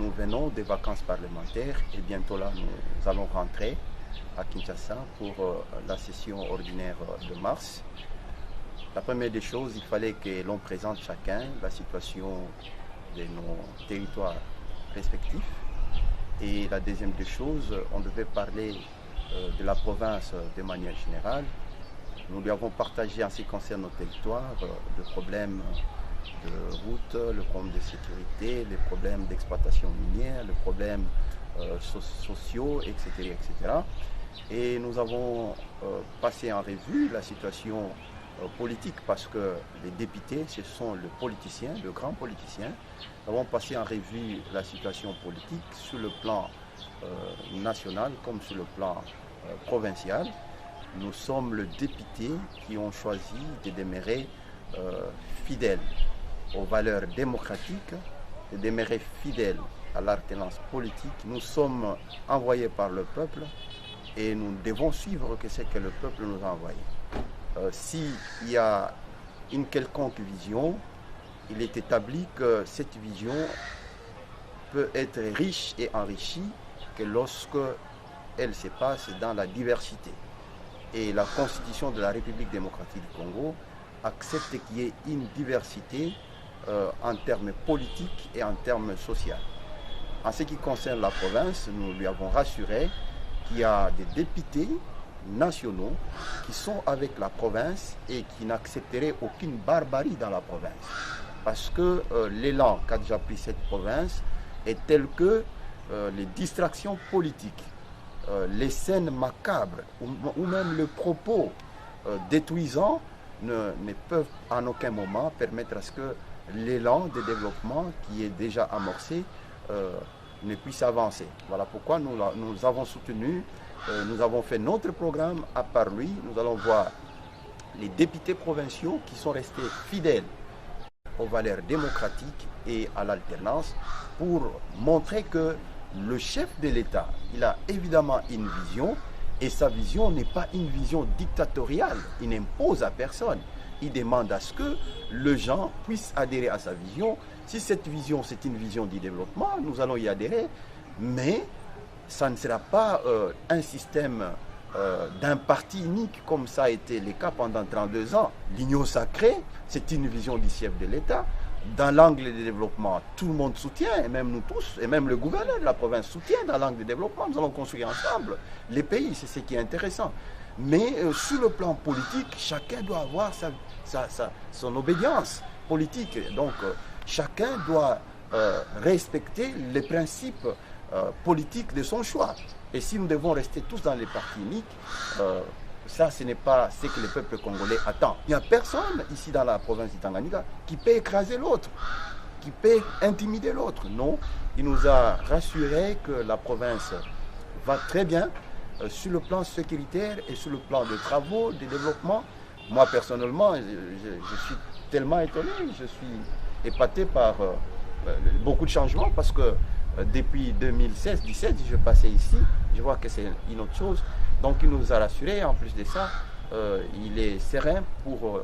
nous venons des vacances parlementaires et bientôt là, nous allons rentrer à Kinshasa pour la session ordinaire de mars. La première des choses, il fallait que l'on présente chacun la situation de nos territoires respectifs. Et la deuxième des choses, on devait parler de la province de manière générale. Nous lui avons partagé en ce qui concerne nos territoires le problème de route, le problème de sécurité, les problèmes d'exploitation minière, les problèmes sociaux, etc., etc. Et nous avons passé en revue la situation politique parce que les députés, ce sont les politiciens, le grand politicien. Nous avons passé en revue la situation politique sur le plan national comme sur le plan provincial. Nous sommes les députés qui ont choisi de demeurer fidèles aux valeurs démocratiques, de demeurer fidèles à l'alternance politique. Nous sommes envoyés par le peuple et nous devons suivre ce que le peuple nous a envoyé. S'il y a une quelconque vision, il est établi que cette vision peut être riche et enrichie que lorsque elle se passe dans la diversité. Et la Constitution de la République démocratique du Congo accepte qu'il y ait une diversité en termes politiques et en termes sociaux. En ce qui concerne la province, nous lui avons rassuré qu'il y a des députés nationaux qui sont avec la province et qui n'accepteraient aucune barbarie dans la province. Parce que l'élan qu'a déjà pris cette province est tel que les distractions politiques, les scènes macabres ou même le propos détruisant ne peuvent en aucun moment permettre à ce que l'élan de développement qui est déjà amorcé ne puisse avancer. Voilà pourquoi nous avons soutenu, nous avons fait notre programme à part lui. Nous allons voir les députés provinciaux qui sont restés fidèles aux valeurs démocratiques et à l'alternance pour montrer que le chef de l'État, il a évidemment une vision et sa vision n'est pas une vision dictatoriale. Il n'impose à personne. Il demande à ce que les gens puissent adhérer à sa vision. Si cette vision, c'est une vision du développement, nous allons y adhérer, mais ça ne sera pas un système d'un parti unique comme ça a été le cas pendant 32 ans. L'union sacrée, c'est une vision du chef de l'État. Dans l'angle de développement, tout le monde soutient, et même nous tous, et même le gouverneur de la province soutient dans l'angle de développement. Nous allons construire ensemble les pays, c'est ce qui est intéressant. Mais sur le plan politique, chacun doit avoir son obédience politique. Donc, chacun doit respecter les principes politiques de son choix. Et si nous devons rester tous dans les partis uniques, ça, ce n'est pas ce que le peuple congolais attend. Il n'y a personne ici dans la province du Tanganyika qui peut écraser l'autre, qui peut intimider l'autre. Non, il nous a rassuré que la province va très bien sur le plan sécuritaire et sur le plan de travaux, de développement. Moi, personnellement, je suis tellement étonné, je suis épaté par beaucoup de changements parce que depuis 2016-17, je passais ici, je vois que c'est une autre chose. Donc il nous a rassurés, en plus de ça, il est serein pour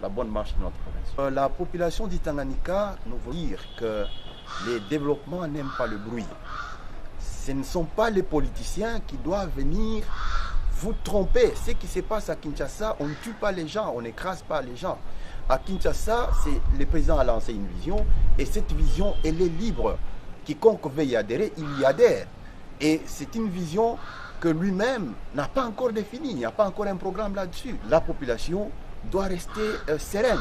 la bonne marche de notre province. La population du Tanganyika nous veut dire que les développements n'aiment pas le bruit. Ce ne sont pas les politiciens qui doivent venir vous tromper. Ce qui se passe à Kinshasa, on ne tue pas les gens, on n'écrase pas les gens. À Kinshasa, le président a lancé une vision et cette vision, elle est libre. Quiconque veut y adhérer, il y adhère. Et c'est une vision que lui-même n'a pas encore défini, il n'y a pas encore un programme là-dessus. La population doit rester sereine.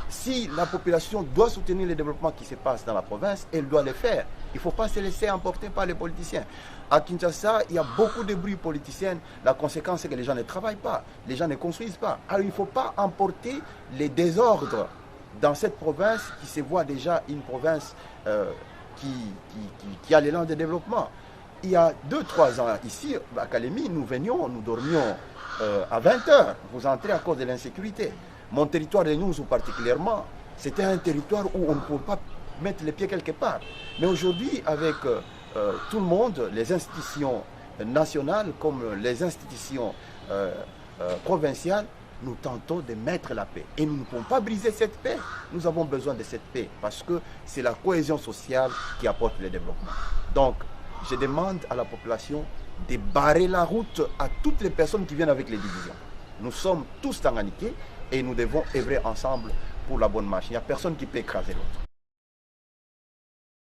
Si la population doit soutenir le développement qui se passe dans la province, elle doit le faire. Il ne faut pas se laisser emporter par les politiciens. À Kinshasa, il y a beaucoup de bruit politicien. La conséquence, c'est que les gens ne travaillent pas, les gens ne construisent pas. Alors il ne faut pas emporter les désordres dans cette province qui se voit déjà une province qui a l'élan de développement. Il y a 2-3 ans, ici, à Kalemi, nous dormions à 20h. Vous entrez à cause de l'insécurité. Mon territoire de nous, particulièrement, c'était un territoire où on ne pouvait pas mettre les pieds quelque part. Mais aujourd'hui, avec tout le monde, les institutions nationales comme les institutions provinciales, nous tentons de mettre la paix. Et nous ne pouvons pas briser cette paix. Nous avons besoin de cette paix parce que c'est la cohésion sociale qui apporte le développement. Donc, je demande à la population de barrer la route à toutes les personnes qui viennent avec les divisions. Nous sommes tous tanganiqués et nous devons œuvrer ensemble pour la bonne marche. Il n'y a personne qui peut écraser l'autre.